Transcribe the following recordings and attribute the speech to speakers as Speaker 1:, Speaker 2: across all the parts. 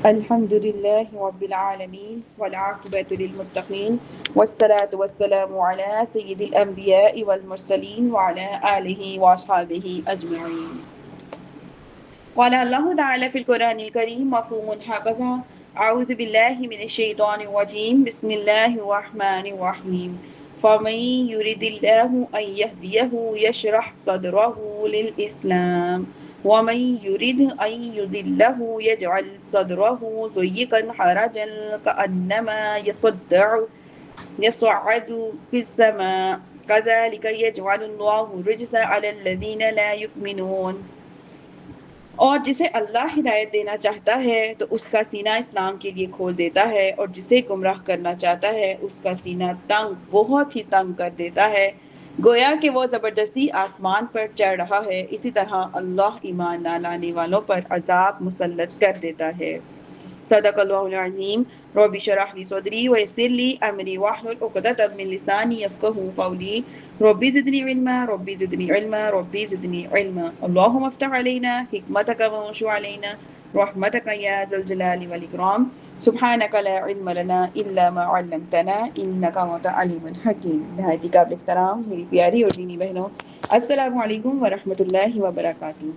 Speaker 1: الحمد لله رب العالمين والعاقبة للمتقين والصلاة والسلام على سيد الأنبياء والمرسلين وعلى آله وأصحابه أجمعين. قال الله تعالى في القرآن الكريم مفهوم هكذا: أعوذ بالله من الشيطان الرجيم بسم الله الرحمن الرحيم فمن يرد الله أن يهديه يشرح صدره للإسلام ومن يرد أن يضله يجعل صدره ضيقا حرجا كأنما يصعد في السماء كذلك يجعل الله الرجس على الذين لا يؤمنون. اور جسے اللہ ہدایت دینا چاہتا ہے تو اس کا سینہ اسلام کے لیے کھول دیتا ہے، اور جسے گمراہ کرنا چاہتا ہے اس کا سینہ تنگ، بہت ہی تنگ کر دیتا ہے، گویا کہ وہ زبردستی آسمان پر چڑھ رہا ہے۔ اسی طرح اللہ ایمان نہ لانے والوں پر عذاب مسلط کر دیتا ہے۔ صدق اللہ العظیم۔ رب اشرح لی صدری ویسر لی امری واحلل عقدۃ من لسانی یفقهوا قولی ربی زدنی علما ربی زدنی علما ربی زدنی علما اللهم افتح علینا حکمتک وانشر علینا رحمتک یا ذا الجلال والاکرام سبحانک لا علم لنا الا ما علمتنا انک انت العلیم الحکیم۔ نہایت ہی قابل احترام میری پیاری اور دینی بہنوں، السلام علیکم ورحمۃ اللہ وبرکاتہ۔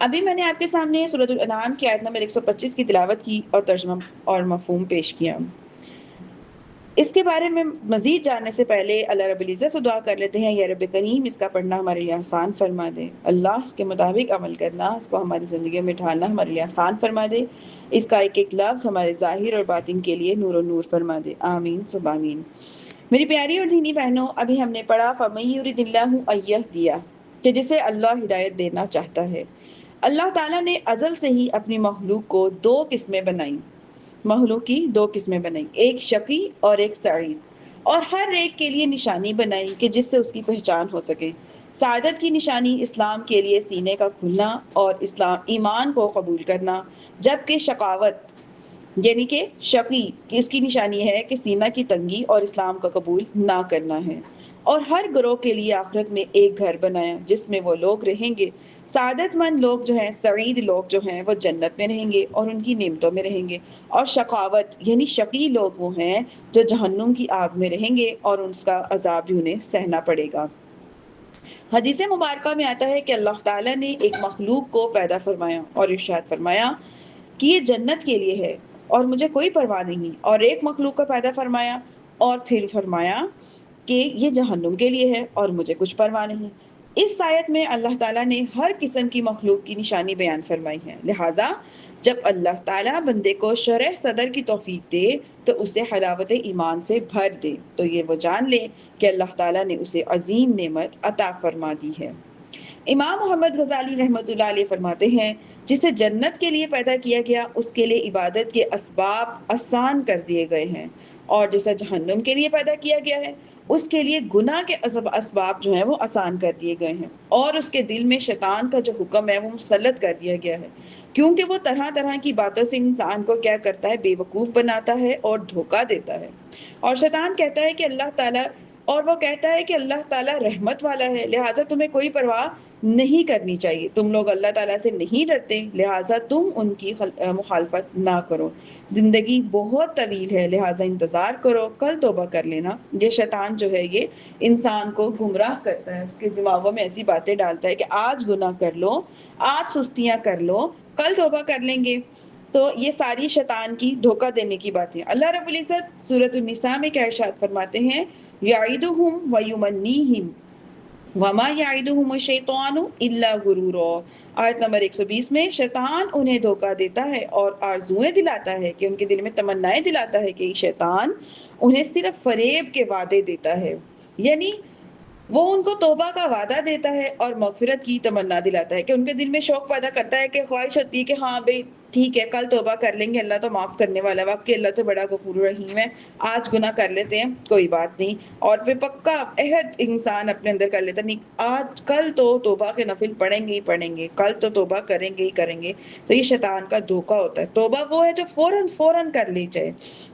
Speaker 1: ابھی میں نے آپ کے سامنے سورۃ الانعام کی آیت نمبر 125 کی تلاوت کی اور ترجمہ اور مفہوم پیش کیا۔ اس کے بارے میں مزید جاننے سے پہلے اللہ رب العزت سے دعا کر لیتے ہیں، یا رب کریم اس کا پڑھنا ہمارے لیے آسان فرما دے، اللہ اس کے مطابق عمل کرنا، اس کو ہماری زندگی میں ڈھالنا ہمارے لیے آسان فرما دے، اس کا ایک ایک لفظ ہمارے ظاہر اور باطن کے لیے نور و نور فرما دے، آمین ثم آمین۔ میری پیاری اور دینی بہنوں، ابھی ہم نے پڑھا فَمَن يُرِدِ اللَّهُ أَن يَهْدِيَهُ کہ جسے اللہ ہدایت دینا چاہتا ہے۔ اللہ تعالیٰ نے ازل سے ہی اپنی مخلوق کو دو قسمیں بنائیں، مخلوق کی دو قسمیں بنائیں، ایک شقی اور ایک سعید، اور ہر ایک کے لیے نشانی بنائی کہ جس سے اس کی پہچان ہو سکے۔ سعادت کی نشانی اسلام کے لیے سینے کا کھلنا اور ایمان کو قبول کرنا، جبکہ شقاوت یعنی کہ شقی اس کی نشانی ہے کہ سینہ کی تنگی اور اسلام کا قبول نہ کرنا ہے۔ اور ہر گروہ کے لیے آخرت میں ایک گھر بنایا جس میں وہ لوگ رہیں گے۔ سعادت مند لوگ جو ہیں، سعید لوگ جو ہیں، وہ جنت میں رہیں گے اور ان کی نعمتوں میں رہیں گے، اور شقاوت یعنی شقی لوگ وہ ہیں جو جہنم کی آگ میں رہیں گے اور اس کا عذاب بھی انہیں سہنا پڑے گا۔ حدیث مبارکہ میں آتا ہے کہ اللہ تعالیٰ نے ایک مخلوق کو پیدا فرمایا اور ارشاد فرمایا کہ یہ جنت کے لیے ہے اور مجھے کوئی پرواہ نہیں، اور ایک مخلوق کو پیدا فرمایا اور پھر فرمایا کہ یہ جہنم کے لیے ہے اور مجھے کچھ پرواہ نہیں۔ اس آیت میں اللہ تعالیٰ نے ہر قسم کی مخلوق کی نشانی بیان فرمائی ہے، لہٰذا جب اللہ تعالیٰ بندے کو شرح صدر کی توفیق دے تو اسے حلاوت ایمان سے بھر دے تو یہ وہ جان لے کہ اللہ تعالیٰ نے اسے عظیم نعمت عطا فرما دی ہے۔ امام محمد غزالی رحمۃ اللہ علیہ فرماتے ہیں، جسے جنت کے لیے پیدا کیا گیا اس کے لیے عبادت کے اسباب آسان کر دیے گئے ہیں، اور جسے جہنم کے لیے پیدا کیا گیا ہے اس کے لیے گناہ کے اسباب جو ہیں وہ آسان کر دیے گئے ہیں، اور اس کے دل میں شیطان کا جو حکم ہے وہ مسلط کر دیا گیا ہے، کیونکہ وہ طرح طرح کی باتوں سے انسان کو کیا کرتا ہے، بے وقوف بناتا ہے اور دھوکہ دیتا ہے۔ اور شیطان کہتا ہے کہ اللہ تعالیٰ وہ کہتا ہے کہ اللہ تعالیٰ رحمت والا ہے، لہٰذا تمہیں کوئی پرواہ نہیں کرنی چاہیے، تم لوگ اللہ تعالیٰ سے نہیں ڈرتے لہٰذا تم ان کی مخالفت نہ کرو، زندگی بہت طویل ہے لہٰذا انتظار کرو، کل توبہ کر لینا۔ یہ شیطان جو ہے یہ انسان کو گمراہ کرتا ہے، اس کے دماغوں میں ایسی باتیں ڈالتا ہے کہ آج گناہ کر لو، آج سستیاں کر لو، کل توبہ کر لیں گے۔ تو یہ ساری شیطان کی دھوکہ دینے کی باتیں۔ اللہ رب العزت سورۃ النساء میں کیا ارشاد فرماتے ہیں، یعدہم ویمنیہم وما یعدہم الشیطان الا غرورا۔ آیت نمبر 120 میں شیطان انہیں دھوکہ دیتا ہے اور آرزوئیں دلاتا ہے کہ ان کے دل میں تمنائیں دلاتا ہے کہ شیطان انہیں صرف فریب کے وعدے دیتا ہے، یعنی وہ ان کو توبہ کا وعدہ دیتا ہے اور مغفرت کی تمنا دلاتا ہے، کہ ان کے دل میں شوق پیدا کرتا ہے، کہ خواہش ہوتی ہے کہ ہاں بھئی ٹھیک ہے کل توبہ کر لیں گے، اللہ تو معاف کرنے والا، واقعی اللہ تو بڑا غفور رحیم ہے، آج گناہ کر لیتے ہیں کوئی بات نہیں، اور پھر پکا عہد انسان اپنے اندر کر لیتا نہیں آج کل تو توبہ کے نفل پڑھیں گے ہی پڑھیں گے، کل تو توبہ کریں گے ہی کریں گے۔ تو یہ شیطان کا دھوکہ ہوتا ہے۔ توبہ وہ ہے جو فوراً کر لی جائے،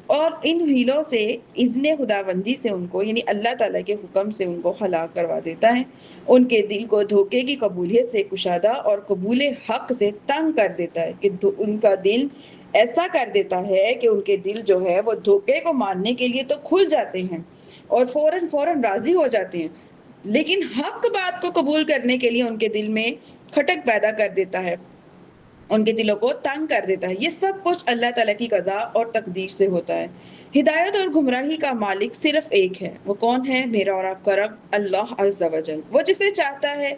Speaker 1: اور ان ہیلوں سے اذن خداوندی سے ان کو یعنی اللہ تعالیٰ کے حکم سے ان کو ہلاک کروا دیتا ہے، ان کے دل کو دھوکے کی قبولیت سے کشادہ اور قبول حق سے تنگ کر دیتا ہے، کہ ان کا دل ایسا کر دیتا ہے کہ ان کے دل جو ہے وہ دھوکے کو ماننے کے لیے تو کھل جاتے ہیں اور فوراً راضی ہو جاتے ہیں، لیکن حق بات کو قبول کرنے کے لیے ان کے دل میں کھٹک پیدا کر دیتا ہے، ان کے دلوں کو تنگ کر دیتا ہے۔ یہ سب کچھ اللہ تعالیٰ کی قضا اور تقدیر سے ہوتا ہے۔ ہدایت اور گمراہی کا مالک صرف ایک ہے، وہ کون ہے؟ میرا اور آپ کا رب اللہ عز و جل۔ وہ جسے چاہتا ہے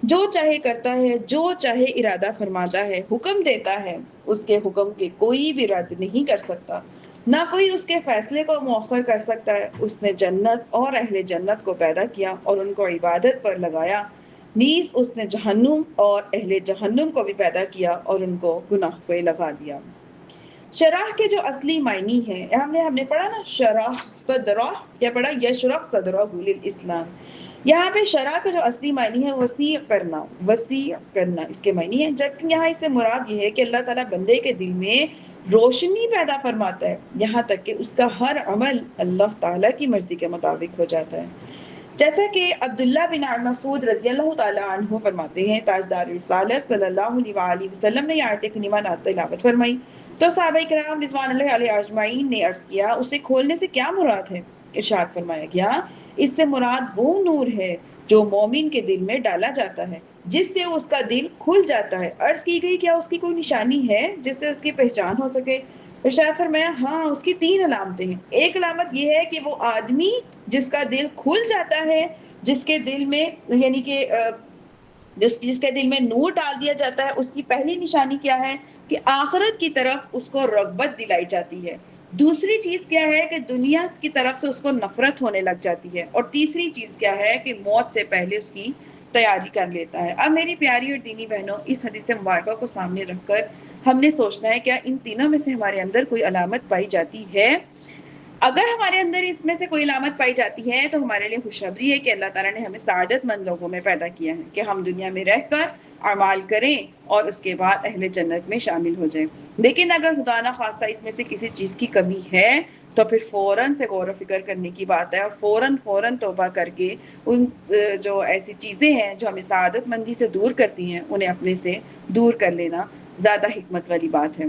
Speaker 1: جو چاہے کرتا ہے، جو چاہے ارادہ فرماتا ہے، حکم دیتا ہے، اس کے حکم کے کوئی بھی رد نہیں کر سکتا، نہ کوئی اس کے فیصلے کو مؤخر کر سکتا ہے۔ اس نے جنت اور اہل جنت کو پیدا کیا اور ان کو عبادت پر لگایا، نیز اس نے جہنم اور اہل جہنم کو بھی پیدا کیا اور ان کو گناہ پہ لگا دیا۔ شرح کے جو اصلی معنی ہیں، ہم نے پڑھا نا، شرح صدرہ، کیا پڑھا؟ یشرح صدرہ للاسلام۔ یہاں پہ شرح کا جو اصلی معنی ہے وسیع کرنا، وسیع کرنا اس کے معنی ہے، جبکہ یہاں اس سے مراد یہ ہے کہ اللہ تعالیٰ بندے کے دل میں روشنی پیدا فرماتا ہے، یہاں تک کہ اس کا ہر عمل اللہ تعالیٰ کی مرضی کے مطابق ہو جاتا ہے۔ جیسا کہ عبداللہ بن مسعود رضی اللہ تعالیٰ عنہ فرماتے ہیں، تاجدار رسالت صلی اللہ علیہ وآلہ وسلم نے یہ آیت کریمہ تلاوت فرمائی تو صحابہ کرام رضوان اللہ علیہ اجمعین نے عرض کیا، اسے کھولنے سے کیا مراد ہے؟ ارشاد فرمایا گیا، اس سے مراد وہ نور ہے جو مومن کے دل میں ڈالا جاتا ہے، جس سے اس کا دل کھل جاتا ہے۔ عرض کی گئی، کیا اس کی کوئی نشانی ہے جس سے اس کی پہچان ہو سکے؟ ارشاد فرمایا، ہاں، اس کی 3 علامتیں ہیں۔ ایک علامت یہ ہے کہ وہ آدمی جس کا دل کھل جاتا ہے، جس کے دل میں یعنی کہ جس کے دل میں نور ڈال دیا جاتا ہے، اس کی پہلی نشانی کیا ہے کہ آخرت کی طرف اس کو رغبت دلائی جاتی ہے۔ دوسری چیز کیا ہے کہ دنیا کی طرف سے اس کو نفرت ہونے لگ جاتی ہے، اور تیسری چیز کیا ہے کہ موت سے پہلے اس کی تیاری کر لیتا ہے۔ اب میری پیاری اور دینی بہنوں، اس حدیث مبارکہ کو سامنے رکھ کر ہم نے سوچنا ہے کیا ان تینوں میں سے ہمارے اندر کوئی علامت پائی جاتی ہے؟ اگر ہمارے اندر اس میں سے کوئی علامت پائی جاتی ہے تو ہمارے لیے خوشخبری ہے کہ اللہ تعالیٰ نے ہمیں سعادت مند لوگوں میں پیدا کیا ہے کہ ہم دنیا میں رہ کر اعمال کریں اور اس کے بعد اہل جنت میں شامل ہو جائیں۔ لیکن اگر خدا نہ خواستہ اس میں سے کسی چیز کی کمی ہے تو پھر فوراً سے غور و فکر کرنے کی بات ہے، اور فوراً توبہ کر کے ان جو ایسی چیزیں ہیں جو ہمیں سعادت مندی سے دور کرتی ہیں انہیں اپنے سے دور کر لینا زیادہ حکمت والی بات ہے۔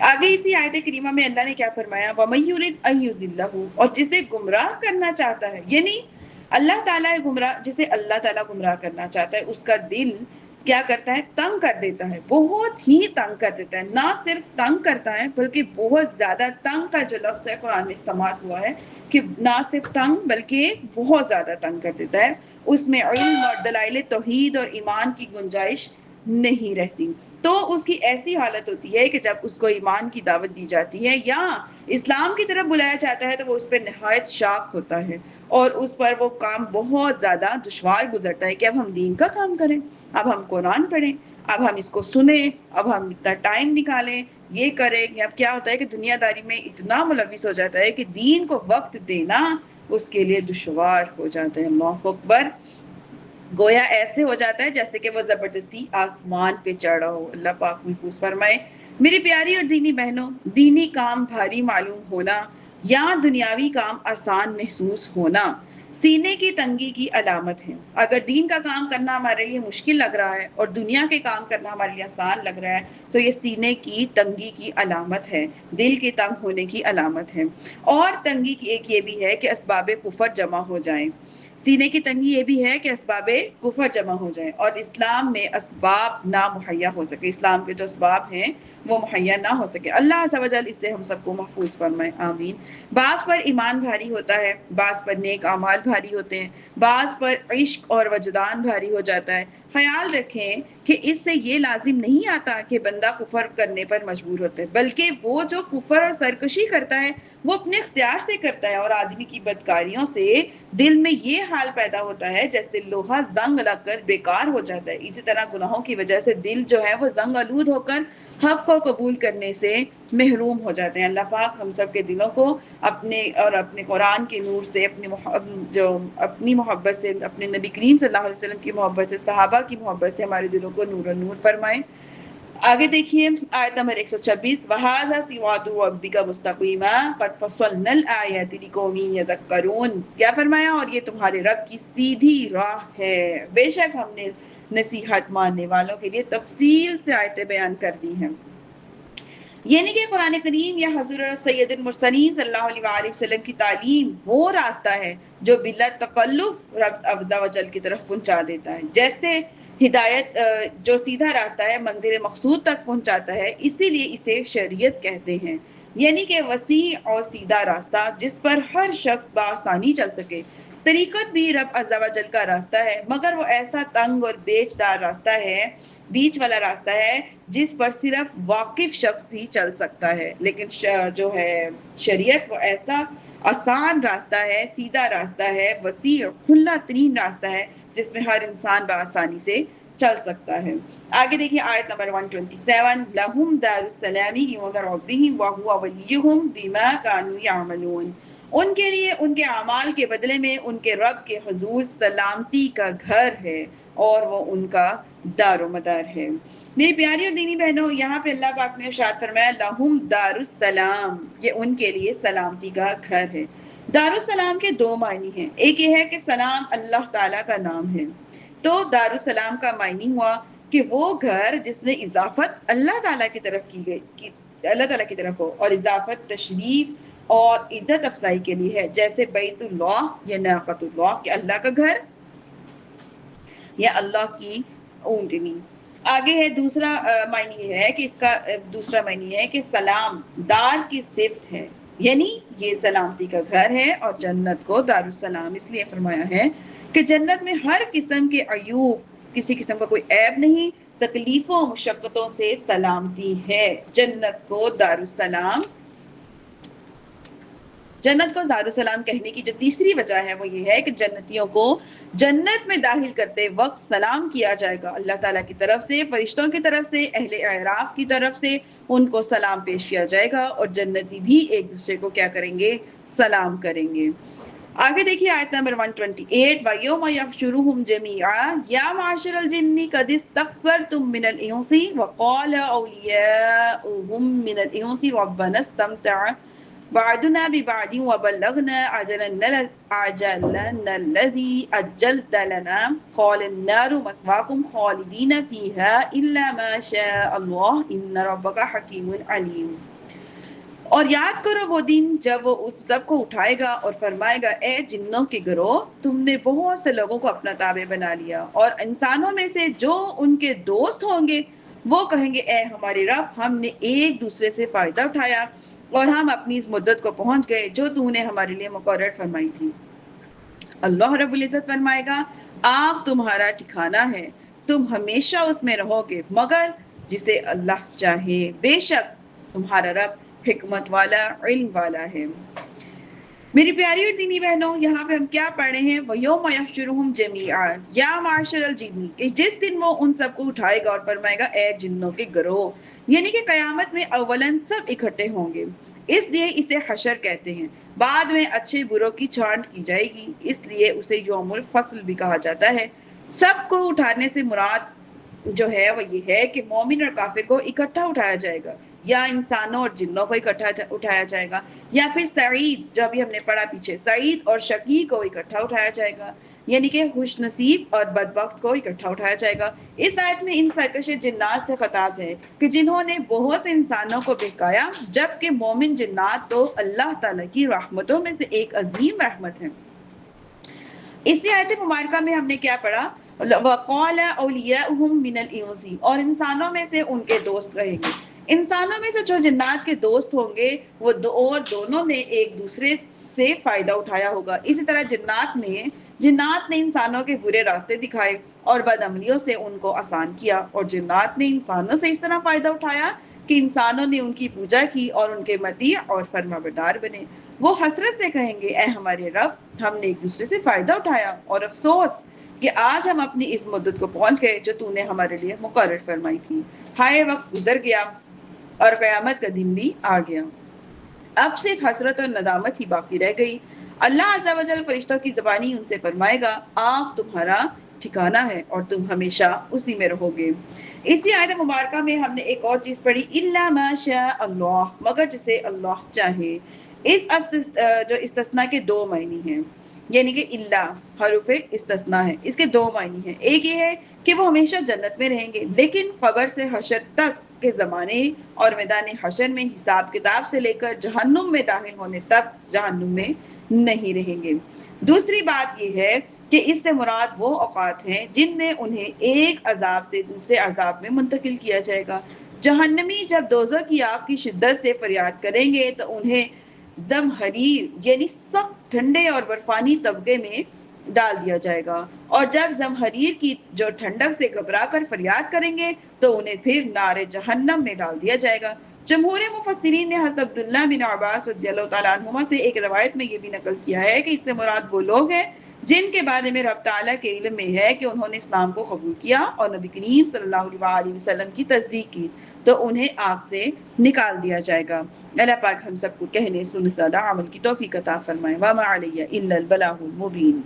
Speaker 1: آگے اسی آیت کریمہ میں اللہ نے کیا فرمایا؟ وَمَن يُرِدْ أَن يُضِلَّهُ، اور جسے گمراہ کرنا چاہتا ہے، یعنی اللہ تعالیٰ جسے اللہ تعالیٰ گمراہ کرنا چاہتا ہے، اس کا دل کیا کرتا ہے؟ تنگ کر دیتا ہے، بہت ہی تنگ کر دیتا ہے۔ نہ صرف تنگ کرتا ہے بلکہ بہت زیادہ تنگ کا جو لفظ ہے قرآن میں استعمال ہوا ہے کہ نہ صرف تنگ بلکہ بہت زیادہ تنگ کر دیتا ہے، اس میں علم اور دلائل توحید اور ایمان کی گنجائش نہیں رہتی۔ تو اس کی ایسی حالت ہوتی ہے کہ جب اس کو ایمان کی دعوت دی جاتی ہے یا اسلام کی طرف بلایا جاتا ہے تو وہ اس پہ نہایت شاک ہوتا ہے اور اس پر وہ کام بہت زیادہ دشوار گزرتا ہے کہ اب ہم دین کا کام کریں، اب ہم قرآن پڑھیں، اب ہم اس کو سنیں، اب ہم اتنا ٹائم نکالیں، یہ کریں۔ اب کیا ہوتا ہے کہ دنیا داری میں اتنا ملوث ہو جاتا ہے کہ دین کو وقت دینا اس کے لیے دشوار ہو جاتا ہے۔ اللہ اکبر، گویا ایسے ہو جاتا ہے جیسے کہ وہ زبردستی آسمان پہ چڑھا ہو۔ اللہ پاک محفوظ فرمائے۔ میری پیاری اور دینی بہنوں، دینی کام بھاری معلوم ہونا یا دنیاوی کام آسان محسوس ہونا سینے کی تنگی کی علامت ہے۔ اگر دین کا کام کرنا ہمارے لیے مشکل لگ رہا ہے اور دنیا کے کام کرنا ہمارے لیے آسان لگ رہا ہے تو یہ سینے کی تنگی کی علامت ہے، دل کے تنگ ہونے کی علامت ہے۔ اور تنگی کی ایک یہ بھی ہے کہ اسباب کفر جمع ہو جائیں۔ سینے کی تنگی یہ بھی ہے کہ اسباب کفر جمع ہو جائیں اور اسلام میں اسباب نہ مہیا ہو سکے، اسلام کے جو اسباب ہیں وہ مہیا نہ ہو سکے۔ اللہ عز و جل اس سے ہم سب کو محفوظ فرمائے، آمین۔ بعض پر ایمان بھاری ہوتا ہے، بعض پر نیک اعمال بھاری ہوتے ہیں، بعض پر عشق اور وجدان بھاری ہو جاتا ہے۔ خیال رکھیں کہ اس سے یہ لازم نہیں آتا کہ بندہ کفر کرنے پر مجبور ہوتا ہے، بلکہ وہ جو کفر اور سرکشی کرتا ہے وہ اپنے اختیار سے کرتا ہے، اور آدمی کی بدکاریوں سے دل میں یہ حال پیدا ہوتا ہے جیسے لوہا زنگ لگ کر بیکار ہو جاتا ہے۔ اسی طرح گناہوں کی وجہ سے دل جو ہے وہ زنگ آلود ہو کر حق کو قبول کرنے سے محروم ہو جاتے ہیں۔ اللہ پاک ہم سب کے دلوں کو اپنے قرآن کے نور سے، اپنی محبت سے، اپنے نبی کریم صلی اللہ علیہ وسلم کی محبت سے، صحابہ کی محبت سے ہمارے دلوں کو نور نور فرمائے۔ آگے دیکھیے آیت نمبر 126، وَهَذَا صِرَاطُ رَبِّكَ مُسْتَقِيمًا قَدْ فَصَّلْنَا الْآيَاتِ لِقَوْمٍ يَذَّكَّرُونَ، کیا فرمایا؟ اور یہ تمہارے رب کی سیدھی راہ ہے، بے شک ہم نے نصیحت ماننے والوں کے لیے تفصیل سے آیتیں بیان کر دی ہیں۔ یعنی کہ قرآن کریم یا حضرت سید المرسلین صلی اللہ علیہ وسلم کی تعلیم وہ راستہ ہے جو بلا تکلف رب عز و جل کی طرف پہنچا دیتا ہے. جیسے ہدایت جو سیدھا راستہ ہے منزل مقصود تک پہنچاتا ہے، اسی لیے اسے شریعت کہتے ہیں، یعنی کہ وسیع اور سیدھا راستہ جس پر ہر شخص بآسانی چل سکے. طریقت بھی رب عز و جل کا راستہ ہے، مگر وہ ایسا تنگ اور بیچ دار راستہ ہے، بیچ والا راستہ ہے جس پر صرف واقف شخص ہی چل سکتا ہے. لیکن جو ہے شریعت وہ ایسا آسان راستہ ہے، سیدھا راستہ ہے، وسیع کھلا ترین راستہ ہے جس میں ہر انسان بآسانی سے چل سکتا ہے. آگے دیکھیے آیت نمبر 127، لَهُمْ دَارُ السَّلَامِ عِنْدَ رَبِّهِمْ وَهُوَ وَلِيُّهُمْ بِمَا كَانُوا يَعْمَلُونَ. ان کے لیے ان کے اعمال کے بدلے میں ان کے رب کے حضور سلامتی کا گھر ہے اور وہ ان کا دار و مدار ہے. میری پیاری اور دینی بہنوں، یہاں پہ اللہ پاک نے ارشاد فرمایا لہم دار السلام، یہ ان کے لیے سلامتی کا گھر ہے. دار السلام کے دو معنی ہیں. ایک یہ ہے کہ سلام اللہ تعالیٰ کا نام ہے، تو دار السلام کا معنی ہوا کہ وہ گھر جس میں اضافت اللہ تعالیٰ کی طرف کی گئی، اللہ تعالیٰ کی طرف ہو، اور اضافت تشریف اور عزت افزائی کے لیے ہے، جیسے بیت اللہ یا ناقۃ اللہ کہ اللہ کا گھر یا اللہ کی اونٹنی. آگے ہے دوسرا معنی یہ ہے کہ اس کا دوسرا معنی ہے کہ سلام دار کی صفت ہے، یعنی یہ سلامتی کا گھر ہے، اور جنت کو دار السلام اس لیے فرمایا ہے کہ جنت میں ہر قسم کے عیوب، کسی قسم کا کوئی عیب نہیں، تکلیفوں و مشقتوں سے سلامتی ہے. جنت کو دار السلام، جنت کو دار السلام کہنے کی جو تیسری وجہ ہے وہ یہ ہے کہ جنتیوں کو جنت میں داخل کرتے وقت سلام کیا جائے گا اللہ تعالیٰ کی طرف سے، فرشتوں کی طرف سے، اہل اعراف کی طرف سے ان کو سلام پیش کیا جائے گا، اور جنتی بھی ایک دوسرے کو کیا کریں گے؟ سلام کریں گے. آگے دیکھیے آیت نمبر 128، وَيَوْمَ يَحْشُرُهُمْ جَمِيعًا يَا مَعْشَرَ الْجِنِّ قَدِ اسْتَكْثَرْتُم مِّنَ الْإِنسِ وَقَالَ أَوْلِيَاؤُهُم مِّنَ الْإِنسِ رَبَّنَا اسْتَمْتَعَ بَعْضُنَا بِبَعْضٍ وَبَلَّغْنَا أَجَلَنَا الَّذِي أَجَّلْتَ لَنَا قَالَ النَّارُ مَثْوَاكُمْ خَالِدِينَ فِيهَا إِلَّا مَا شَاءَ اللَّهُ إِنَّ رَبَّكَ حَكِيمٌ عَلِيمٌ. اور یاد کرو وہ دن جب وہ اس سب کو اٹھائے گا اور فرمائے گا اے جنوں کے گروہ، تم نے بہت سے لوگوں کو اپنا تابع بنا لیا، اور انسانوں میں سے جو ان کے دوست ہوں گے وہ کہیں گے اے ہمارے رب، ہم نے ایک دوسرے سے فائدہ اٹھایا اور ہم اپنی اس مدت کو پہنچ گئے جو تو نے ہمارے لیے مقرر فرمائی تھی. اللہ رب العزت فرمائے گا آپ تمہارا ٹھکانہ ہے، تم ہمیشہ اس میں رہو گے مگر جسے اللہ چاہے، بے شک تمہارا رب حکمت والا، علم والا ہے. میری پیاری اور دینی بہنوں، یہاں پہ ہم کیا پڑھ رہے ہیں؟ وَيَوْمَ يَحْشُرُهُمْ جَمِيعًا يَا مَعْشَرَ الْجِنِّ، کہ جس دن وہ ان سب کو اٹھائے گا اور فرمائے گا اے جنوں کے گروہ، یعنی کہ قیامت میں اولاً سب اکٹھے ہوں گے، اس لیے اسے حشر کہتے ہیں. بعد میں اچھے بروں کی چھانٹ کی جائے گی، اس لیے اسے یوم الفصل بھی کہا جاتا ہے. سب کو اٹھانے سے مراد جو ہے وہ یہ ہے کہ مومن اور کافر کو اکٹھا اٹھایا جائے گا، یا انسانوں اور جنوں کو اکٹھا اٹھایا جائے گا، یا پھر سعید جو ابھی ہم نے پڑھا پیچھے، سعید اور شقی کو اکٹھا اٹھایا جائے گا، یعنی کہ خوش نصیب اور بدبخت کو اکٹھا اٹھایا جائے گا. اس آیت میں ان سرکش جنات سے خطاب ہے کہ جنہوں نے بہت سے انسانوں کو بہکایا، جبکہ مومن جنات تو اللہ تعالیٰ کی رحمتوں میں سے ایک عظیم رحمت ہے. اسی آیت مبارکہ میں ہم نے کیا پڑھا؟ وَقَالَ أَوْلِيَاؤُهُم مِّنَ الْإِنسِ، اور انسانوں میں سے ان کے دوست رہیں گے. انسانوں میں سے جو جنات کے دوست ہوں گے وہ دونوں نے ایک دوسرے سے فائدہ اٹھایا ہوگا. اسی طرح جنات نے انسانوں کے برے راستے دکھائے اور بدعملیوں سے ان کو آسان کیا، اور جنات نے انسانوں سے اس طرح فائدہ اٹھایا کہ انسانوں نے ان کی پوجا کی اور ان کے مطیع اور فرمانبردار بنے. وہ حسرت سے کہیں گے اے ہمارے رب، ہم نے ایک دوسرے سے فائدہ اٹھایا، اور افسوس کہ آج ہم اپنی اس مدت کو پہنچ گئے جو تو نے ہمارے لیے مقرر فرمائی تھی. ہائے وقت گزر گیا اور قیامت کا دن بھی آ گیا، اب صرف حسرت اور ندامت ہی باقی رہ گئی. اللہ عز و جل فرشتوں کی زبانی ان سے فرمائے گا آپ تمہارا ٹھکانہ ہے اور تم ہمیشہ اسی میں رہو گے. اسی آیت مبارکہ میں ہم نے ایک اور چیز پڑھی، الا ما شاء اللہ، مگر جسے اللہ چاہے. جو استثناء کے دو معنی ہیں، یعنی کہ اللہ حروف استثناء ہے، اس کے دو معنی ہیں. ایک یہ ہے کہ وہ ہمیشہ جنت میں رہیں گے لیکن قبر سے حشر تک کے زمانے اور میدان حشر میں حساب کتاب سے لے کر جہنم میں داخل ہونے تک جہنم میں نہیں رہیں گے۔ دوسری بات یہ ہے کہ اس سے مراد وہ اوقات ہیں جن میں انہیں ایک عذاب سے دوسرے عذاب میں منتقل کیا جائے گا۔ جہنمی جب دوزخ کی آگ کی شدت سے فریاد کریں گے تو انہیں زمہریر یعنی سخت ٹھنڈے اور برفانی طبقے میں ڈال دیا جائے گا، اور جب زمہریر کی جو ٹھنڈک سے گھبرا کر فریاد کریں گے تو انہیں پھر نار جہنم میں ڈال دیا جائے گا۔ جمہور مفسرین نے حضرت عبداللہ بن عباس رضی اللہ تعالیٰ عنہما سے ایک روایت میں یہ بھی نقل کیا ہے کہ اس سے مراد وہ لوگ ہیں جن کے بارے میں رب تعالیٰ کے علم میں ہے کہ انہوں نے اسلام کو قبول کیا اور نبی کریم صلی اللہ علیہ وسلم کی تصدیق کی، تو انہیں آگ سے نکال دیا جائے گا۔ اللہ پاک ہم سب کو کہنے سننے زیادہ عمل کی توفیق عطا فرمائے۔ وما علیہ الا البلاغ المبین۔